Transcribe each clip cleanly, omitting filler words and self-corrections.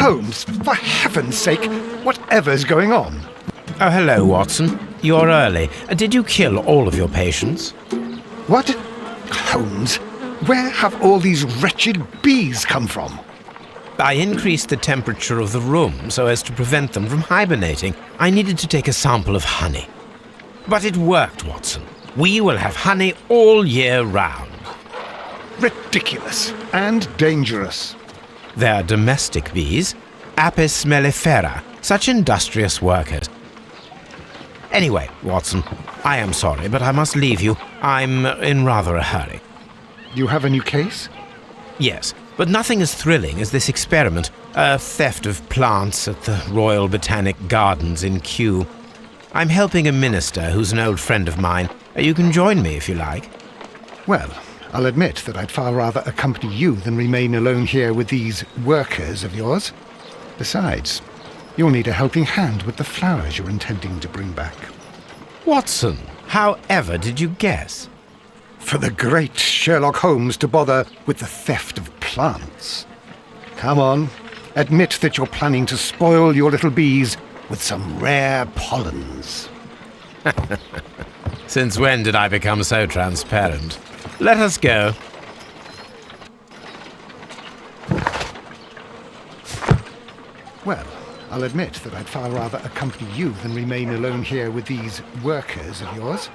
Holmes, for heaven's sake, whatever's going on? Oh, hello, Watson. You're early. Did you kill all of your patients? What? Holmes, where have all these wretched bees come from? I increased the temperature of the room so as to prevent them from hibernating. I needed to take a sample of honey. But it worked, Watson. We will have honey all year round. Ridiculous and dangerous. They're domestic bees, Apis mellifera, such industrious workers. Anyway, Watson, I am sorry, but I must leave you. I'm in rather a hurry. You have a new case? Yes, but nothing as thrilling as this experiment, a theft of plants at the Royal Botanic Gardens in Kew. I'm helping a minister who's an old friend of mine. You can join me if you like. Well, I'll admit that I'd far rather accompany you than remain alone here with these workers of yours. Besides, you'll need a helping hand with the flowers you're intending to bring back. Watson, however did you guess? For the great Sherlock Holmes to bother with the theft of plants. Come on, admit that you're planning to spoil your little bees with some rare pollens. Since when did I become so transparent? Let us go. Well, I'll admit that I'd far rather accompany you than remain alone here with these workers of yours.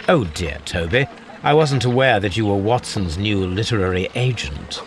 Oh dear, Toby. I wasn't aware that you were Watson's new literary agent.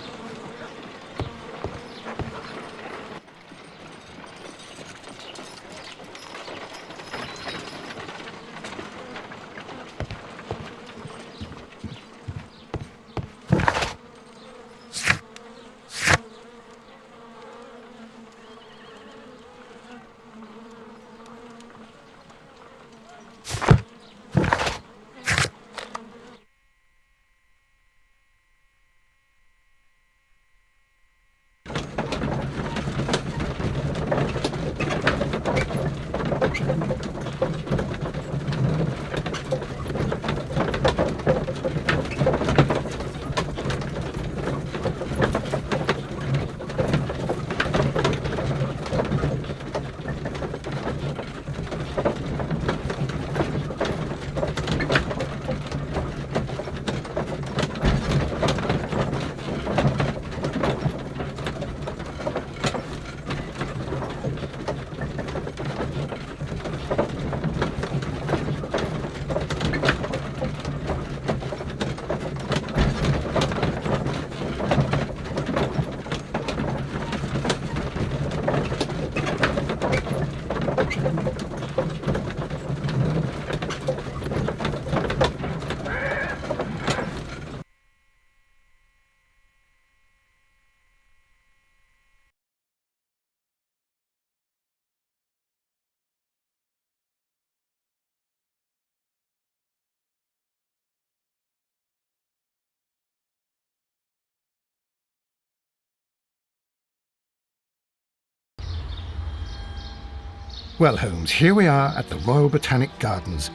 Well, Holmes, here we are at the Royal Botanic Gardens.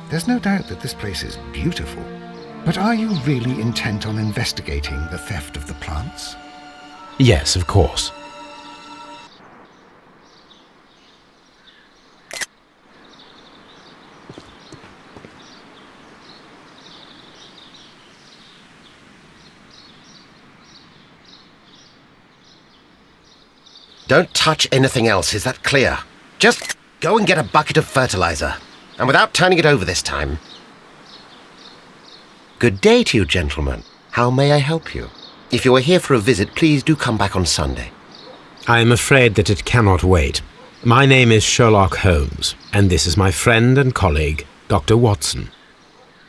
There's no doubt that this place is beautiful. But are you really intent on investigating the theft of the plants? Yes, of course. Don't touch anything else, is that clear? Just go and get a bucket of fertilizer, and without turning it over this time. Good day to you, gentlemen. How may I help you? If you are here for a visit, please do come back on Sunday. I am afraid that it cannot wait. My name is Sherlock Holmes, and this is my friend and colleague, Dr. Watson.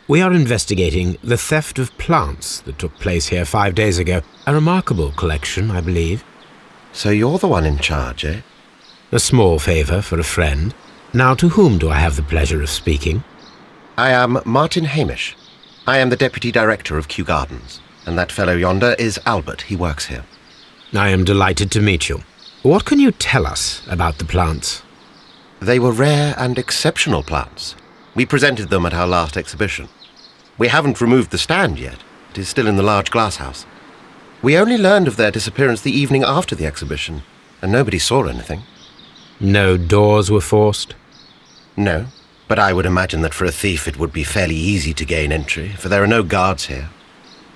We are investigating the theft of plants that took place here 5 days ago. A remarkable collection, I believe. So you're the one in charge, eh? A small favour for a friend. Now, to whom do I have the pleasure of speaking? I am Martin Hamish. I am the Deputy Director of Kew Gardens, and that fellow yonder is Albert. He works here. I am delighted to meet you. What can you tell us about the plants? They were rare and exceptional plants. We presented them at our last exhibition. We haven't removed the stand yet. It is still in the large glass house. We only learned of their disappearance the evening after the exhibition, and nobody saw anything. No doors were forced? No, but I would imagine that for a thief it would be fairly easy to gain entry, for there are no guards here.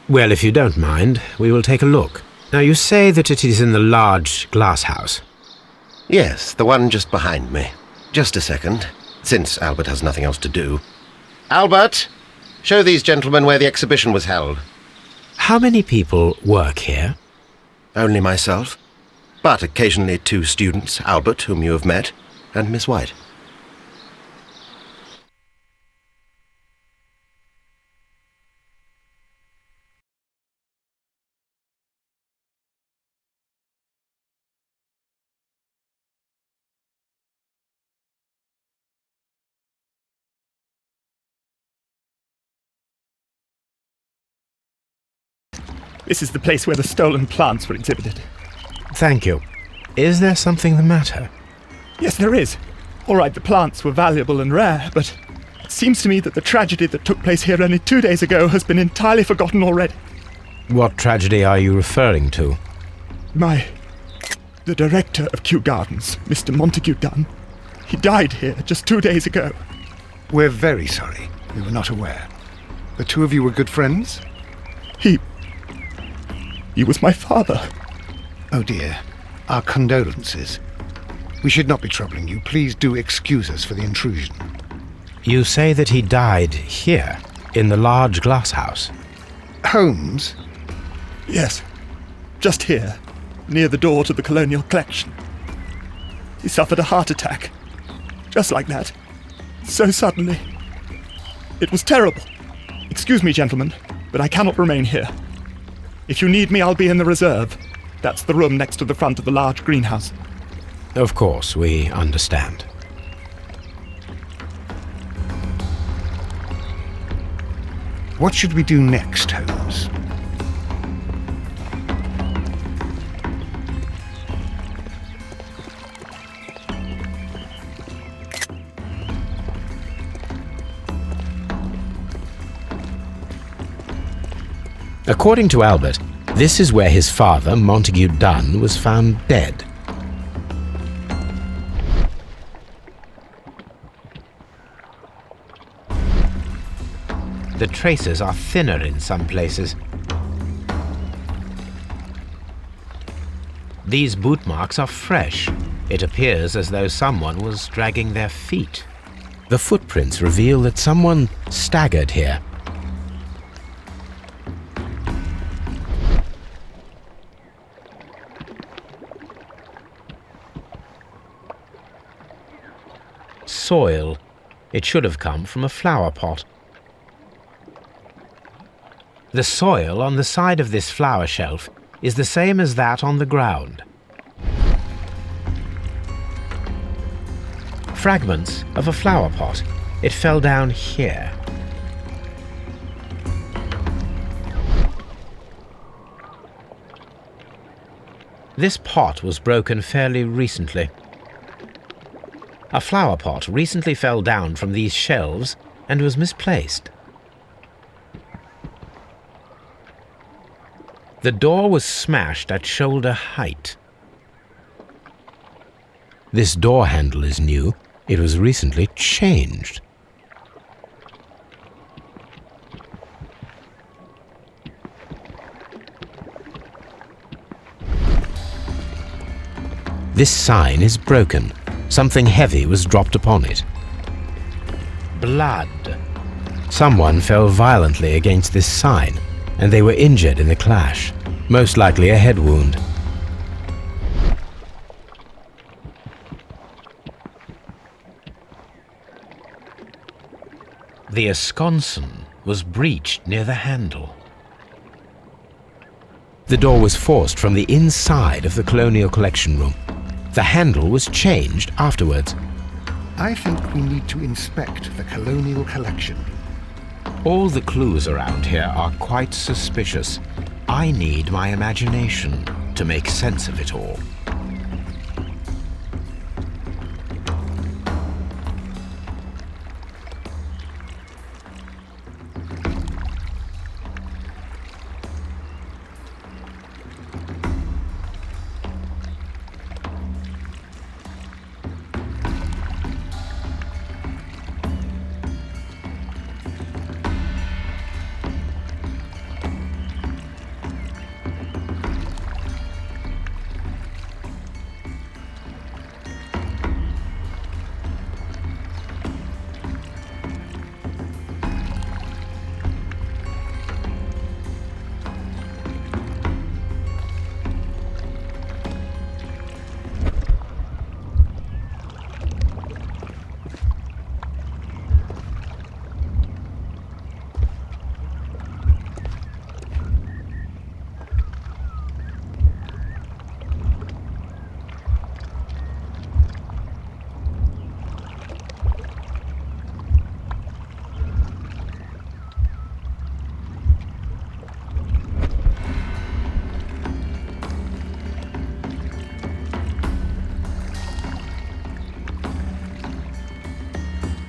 Well, if you don't mind, we will take a look. Now, you say that it is in the large glass house. Yes, the one just behind me. Just a second, since Albert has nothing else to do. Albert, show these gentlemen where the exhibition was held. How many people work here? Only myself, but occasionally 2 students, Albert, whom you have met, and Miss White. This is the place where the stolen plants were exhibited. Thank you. Is there something the matter? Yes, there is. All right, the plants were valuable and rare, but it seems to me that the tragedy that took place here only 2 days ago has been entirely forgotten already. What tragedy are you referring to? The director of Kew Gardens, Mr. Montague Dunn, he died here just 2 days ago. We're very sorry. We were not aware. The two of you were good friends? He was my father. Oh dear. Our condolences. We should not be troubling you. Please do excuse us for the intrusion. You say that he died here? In the large glass house? Holmes? Yes, just here, near the door to the colonial collection. He suffered a heart attack. Just like that. So suddenly. It was terrible. Excuse me, gentlemen, but I cannot remain here. If you need me, I'll be in the reserve. That's the room next to the front of the large greenhouse. Of course, we understand. What should we do next, Holmes? According to Albert, this is where his father, Montague Dunn, was found dead. The traces are thinner in some places. These boot marks are fresh. It appears as though someone was dragging their feet. The footprints reveal that someone staggered here. Soil. It should have come from a flower pot. The soil on the side of this flower shelf is the same as that on the ground. Fragments of a flower pot. It fell down here. This pot was broken fairly recently. A flower pot recently fell down from these shelves and was misplaced. The door was smashed at shoulder height. This door handle is new. It was recently changed. This sign is broken. Something heavy was dropped upon it. Blood. Someone fell violently against this sign, and they were injured in the clash, most likely a head wound. The escutcheon was breached near the handle. The door was forced from the inside of the colonial collection room. The handle was changed afterwards. I think we need to inspect the colonial collection. All the clues around here are quite suspicious. I need my imagination to make sense of it all.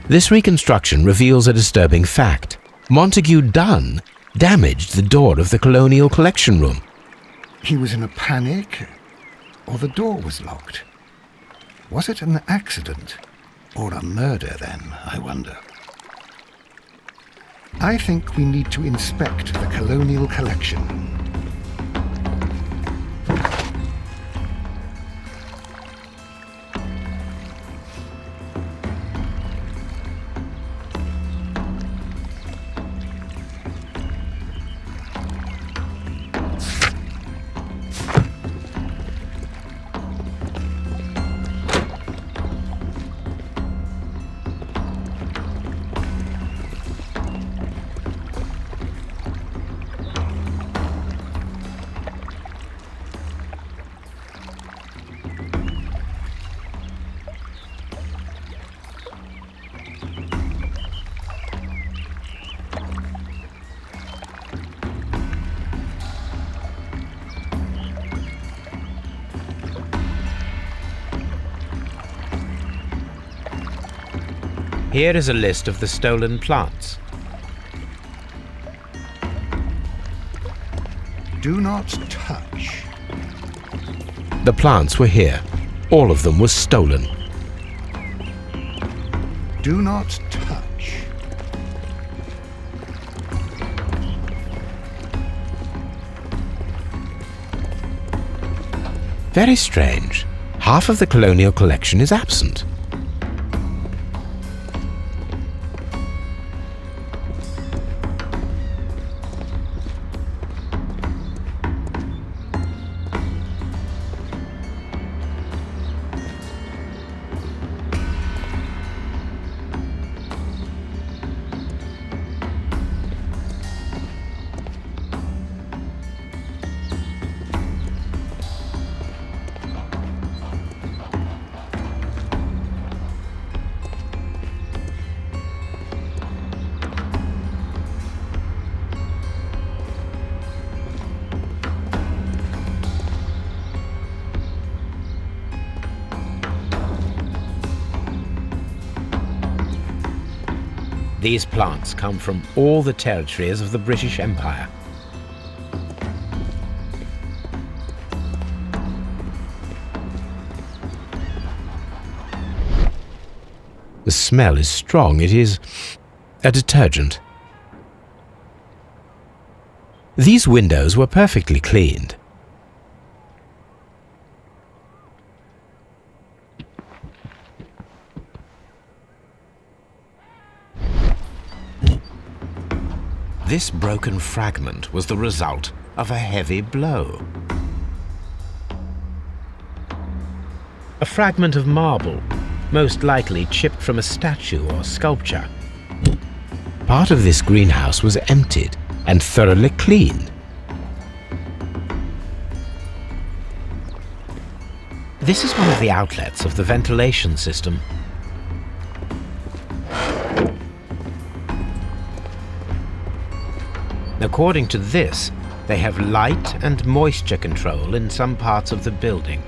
This reconstruction reveals a disturbing fact. Montague Dunn damaged the door of the colonial collection room. He was in a panic, or the door was locked. Was it an accident, or a murder then, I wonder? I think we need to inspect the colonial collection. Here is a list of the stolen plants. Do not touch. The plants were here. All of them were stolen. Do not touch. Very strange. Half of the colonial collection is absent. These plants come from all the territories of the British Empire. The smell is strong. It is a detergent. These windows were perfectly cleaned. This broken fragment was the result of a heavy blow. A fragment of marble, most likely chipped from a statue or sculpture. Part of this greenhouse was emptied and thoroughly cleaned. This is one of the outlets of the ventilation system. According to this, they have light and moisture control in some parts of the building.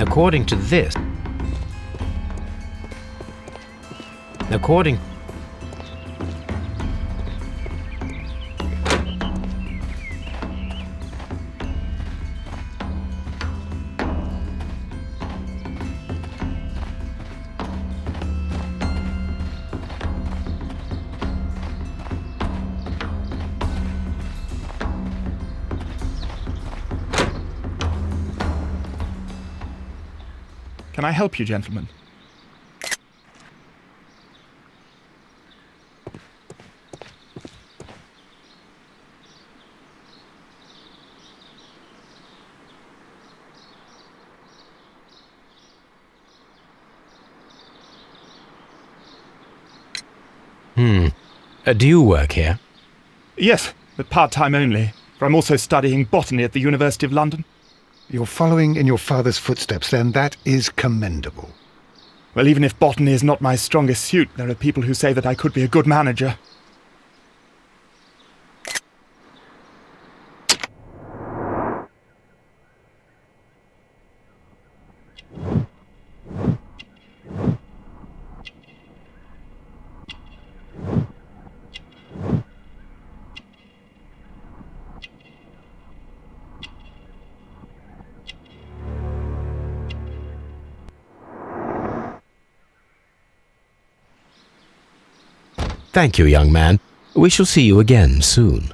According to this, Can I help you, gentlemen? Do you work here? Yes, but part-time only, for I'm also studying botany at the University of London. You're following in your father's footsteps, then. That is commendable. Well, even if botany is not my strongest suit, there are people who say that I could be a good manager. Thank you, young man. We shall see you again soon.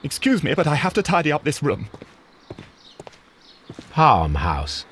Excuse me, but I have to tidy up this room. Palm House.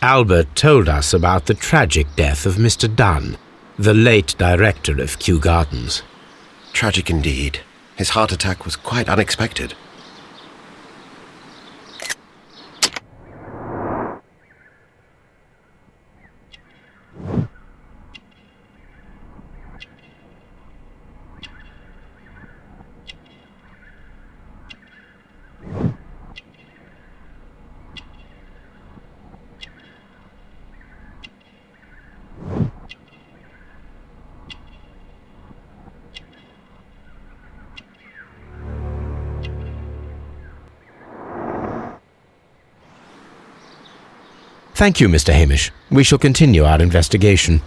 Albert told us about the tragic death of Mr. Dunn, the late director of Kew Gardens. Tragic indeed. His heart attack was quite unexpected. Thank you, Mr. Hamish. We shall continue our investigation.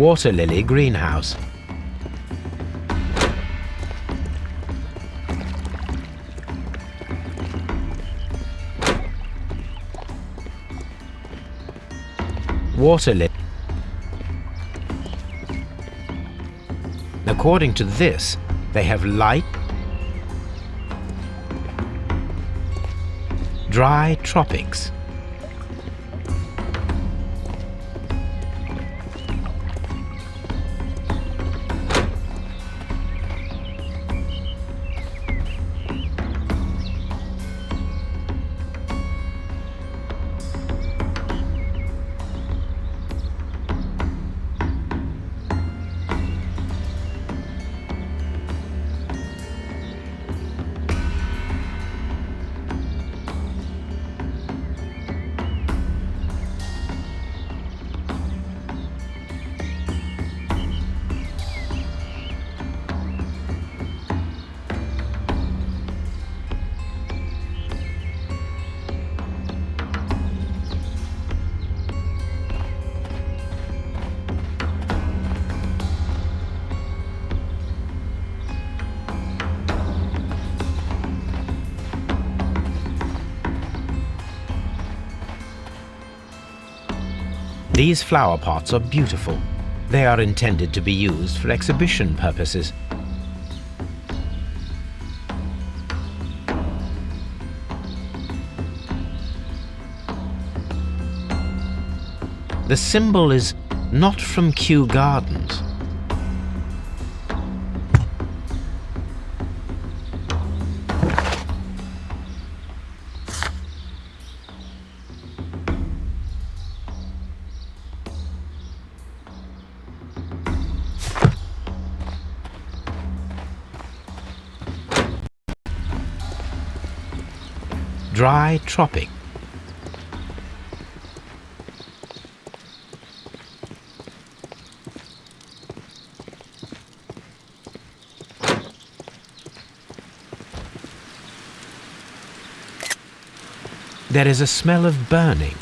Water Lily Greenhouse. water lily. According to this, they have light, dry tropics. These flower pots are beautiful. They are intended to be used for exhibition purposes. The symbol is not from Kew Gardens. Dry tropic. There is a smell of burning.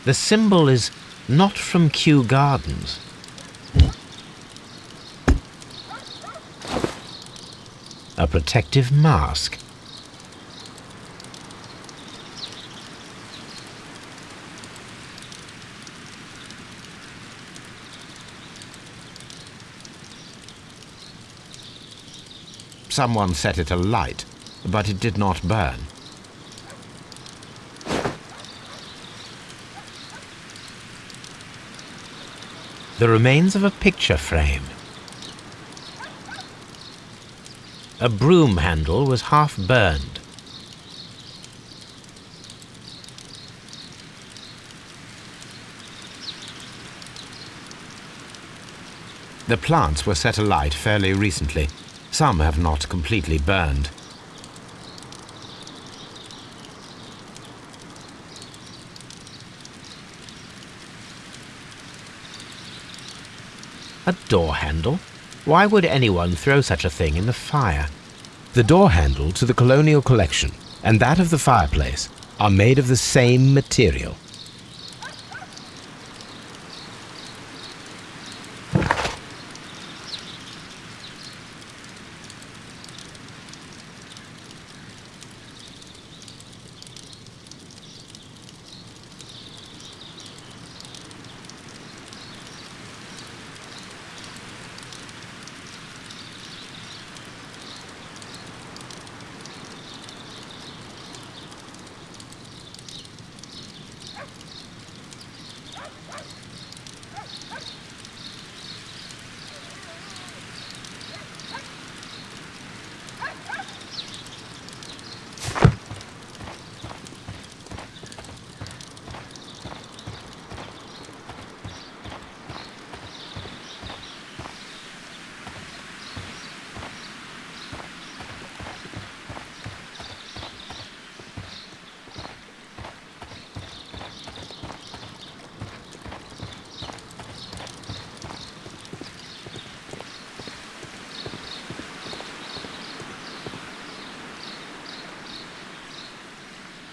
The symbol is not from Kew Gardens. A protective mask. Someone set it alight, but it did not burn. The remains of a picture frame. A broom handle was half burned. The plants were set alight fairly recently. Some have not completely burned. A door handle? Why would anyone throw such a thing in the fire? The door handle to the colonial collection and that of the fireplace are made of the same material.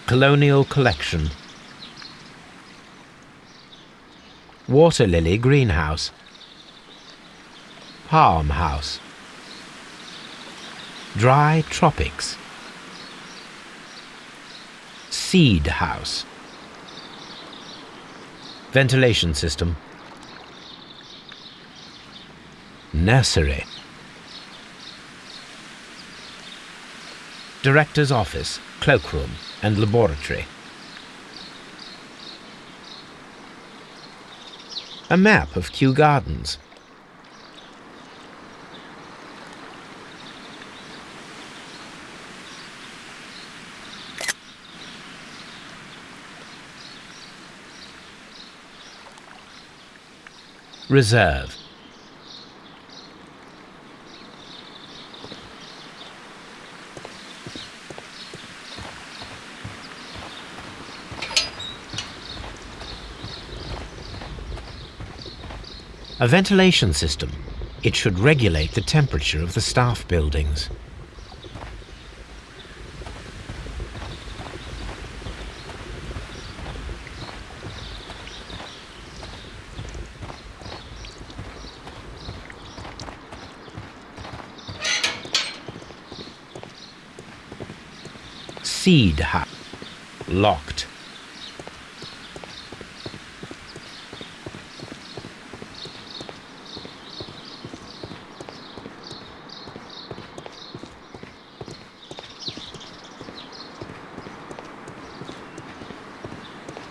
Colonial collection. Water lily greenhouse. Palm house. Dry tropics. Seed house. Ventilation system. Nursery. Director's office, cloakroom and laboratory. A map of Kew Gardens. Reserve. A ventilation system. It should regulate the temperature of the staff buildings. Seed house. Locked.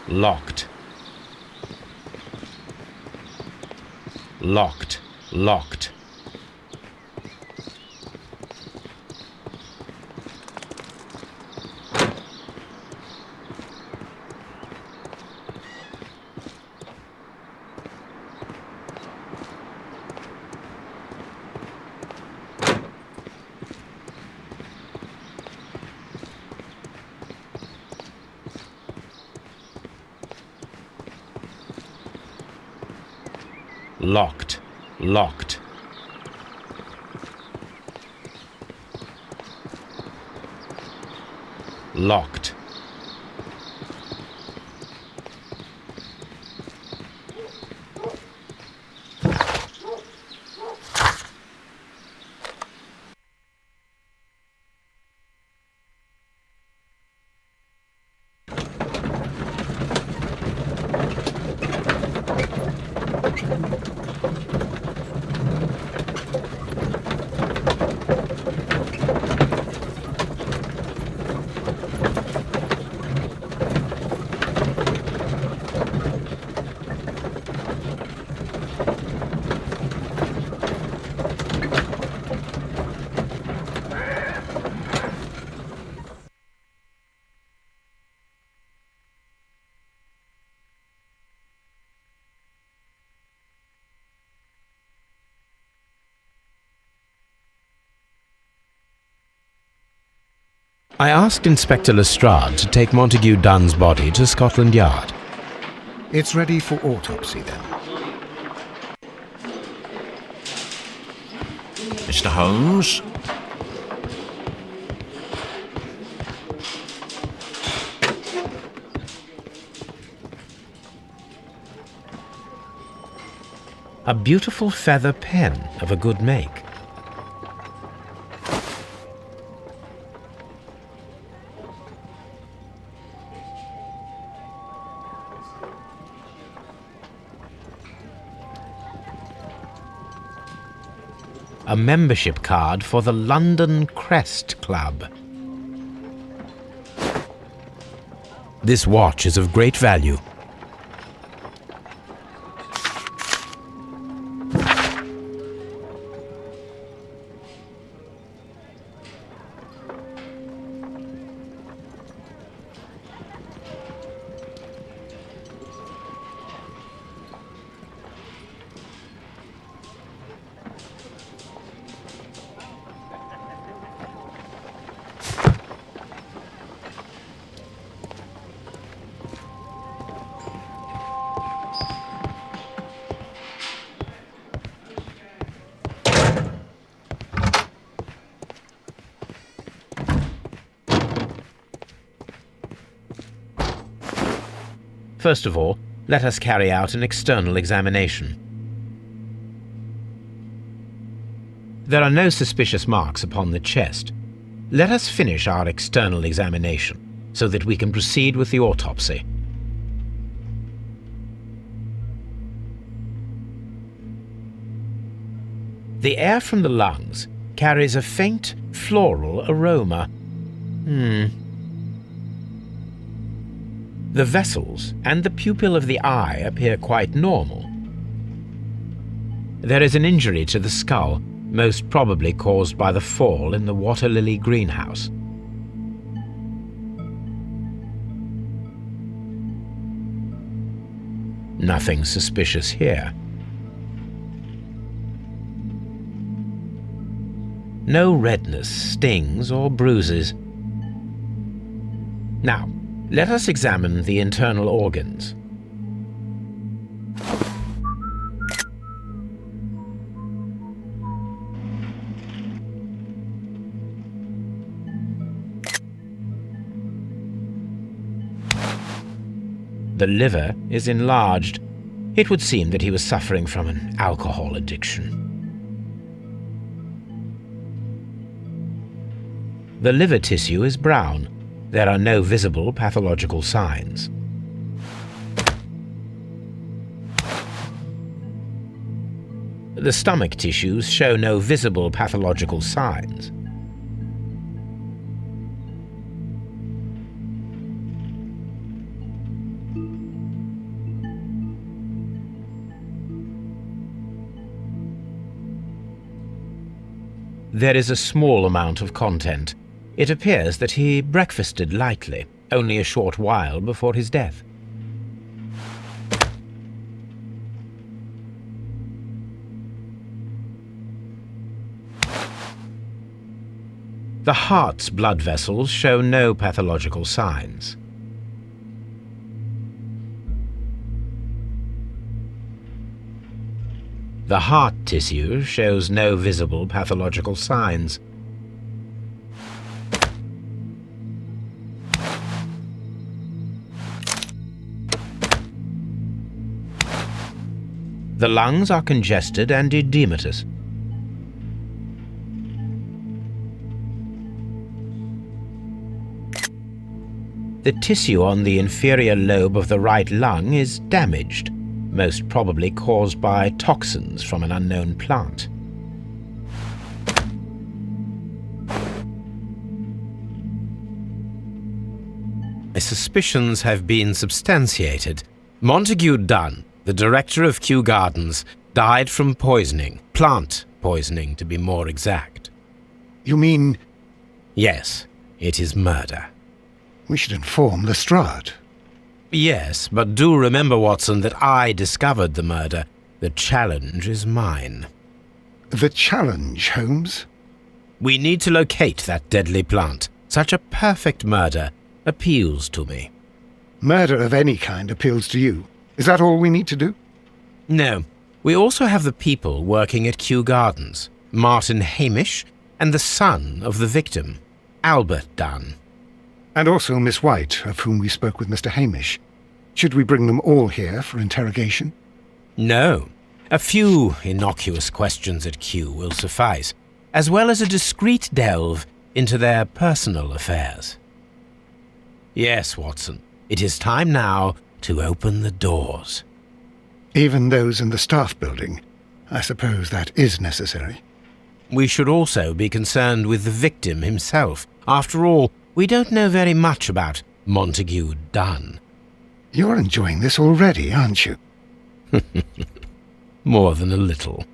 Locked. Locked. Locked. Locked. Locked. Locked. I asked Inspector Lestrade to take Montague Dunn's body to Scotland Yard. It's ready for autopsy then. Mr. Holmes? A beautiful feather pen of a good make. A membership card for the London Crest Club. This watch is of great value. First of all, let us carry out an external examination. There are no suspicious marks upon the chest. Let us finish our external examination so that we can proceed with the autopsy. The air from the lungs carries a faint floral aroma. The vessels and the pupil of the eye appear quite normal. There is an injury to the skull, most probably caused by the fall in the water lily greenhouse. Nothing suspicious here. No redness, stings, or bruises. Now, let us examine the internal organs. The liver is enlarged. It would seem that he was suffering from an alcohol addiction. The liver tissue is brown. There are no visible pathological signs. The stomach tissues show no visible pathological signs. There is a small amount of content. It appears that he breakfasted lightly, only a short while before his death. The heart's blood vessels show no pathological signs. The heart tissue shows no visible pathological signs. The lungs are congested and edematous. The tissue on the inferior lobe of the right lung is damaged, most probably caused by toxins from an unknown plant. My suspicions have been substantiated. Montague Dunn, the director of Kew Gardens, died from poisoning, plant poisoning to be more exact. You mean... Yes, it is murder. We should inform Lestrade. Yes, but do remember, Watson, that I discovered the murder. The challenge is mine. The challenge, Holmes? We need to locate that deadly plant. Such a perfect murder appeals to me. Murder of any kind appeals to you. Is that all we need to do? No. We also have the people working at Kew Gardens. Martin Hamish and the son of the victim, Albert Dunn. And also Miss White, of whom we spoke with Mr. Hamish. Should we bring them all here for interrogation? No. A few innocuous questions at Kew will suffice, as well as a discreet delve into their personal affairs. Yes, Watson, it is time now to open the doors. Even those in the staff building. I suppose that is necessary. We should also be concerned with the victim himself. After all, we don't know very much about Montague Dunn. You're enjoying this already, aren't you? More than a little.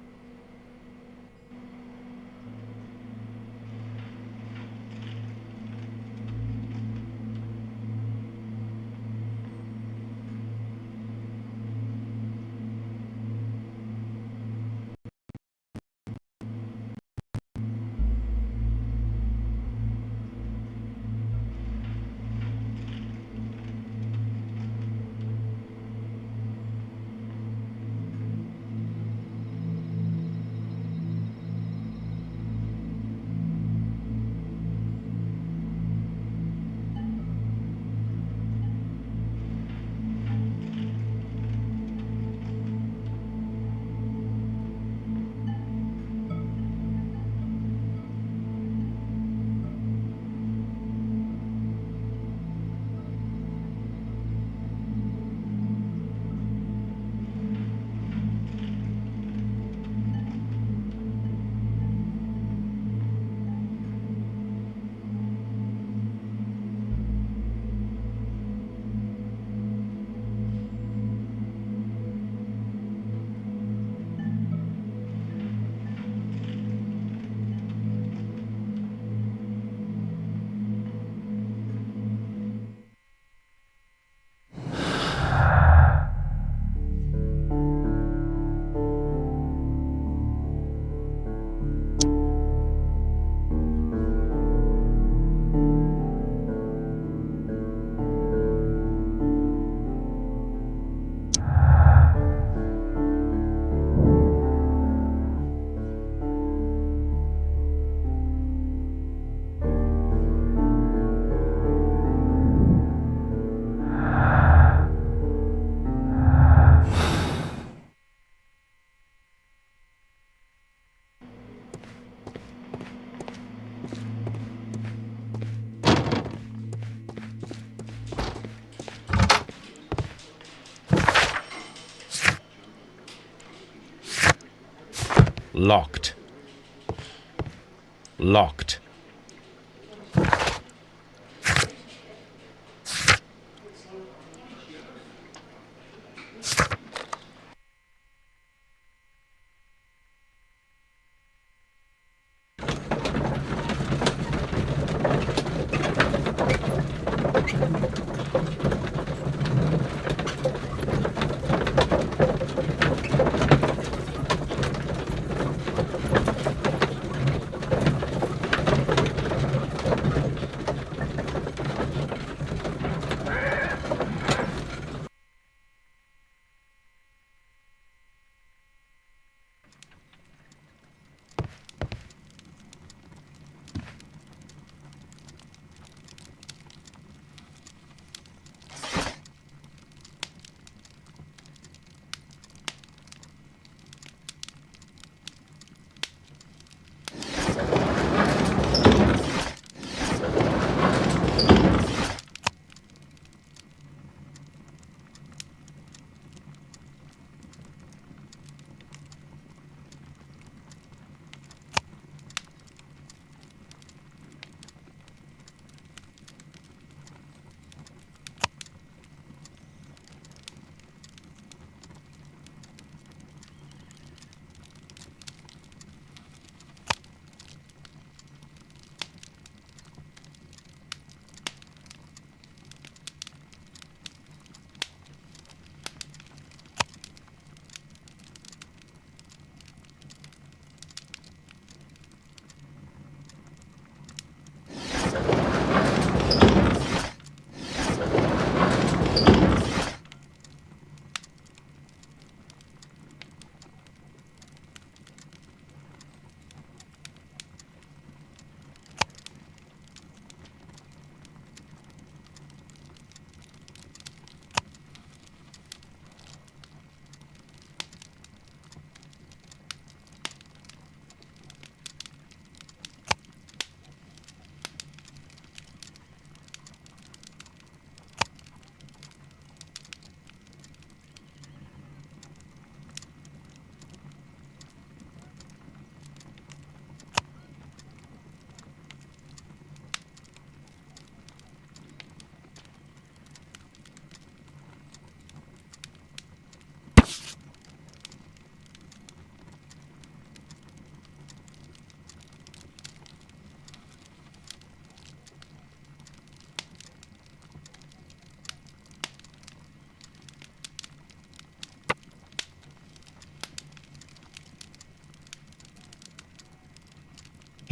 Locked. Locked.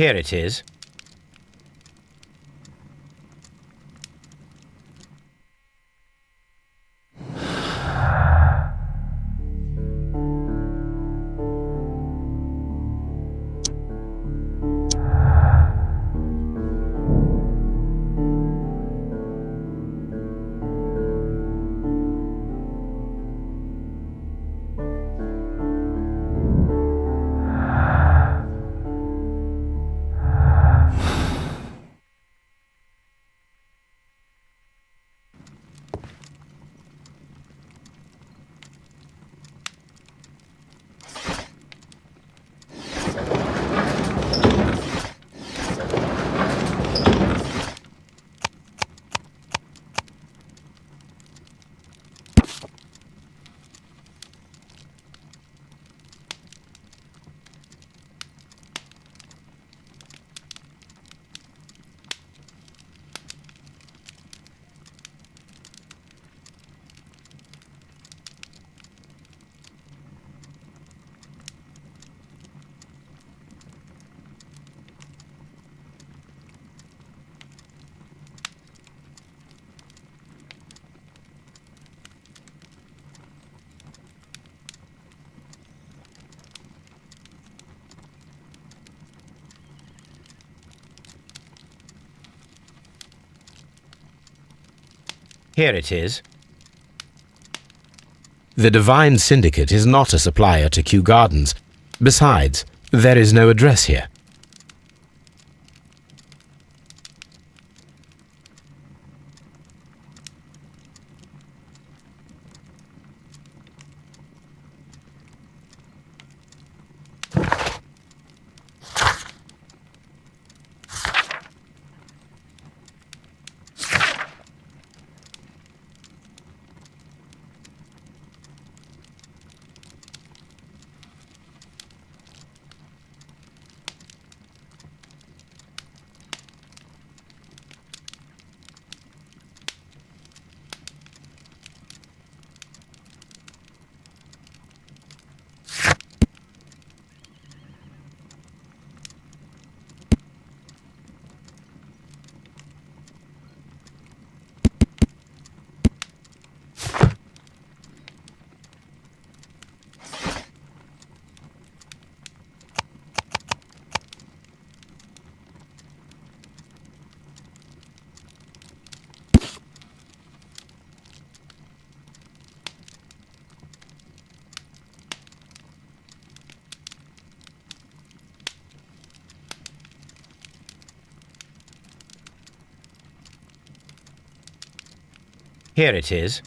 Here it is. Here it is. The Divine Syndicate is not a supplier to Kew Gardens. Besides, there is no address here. Here it is.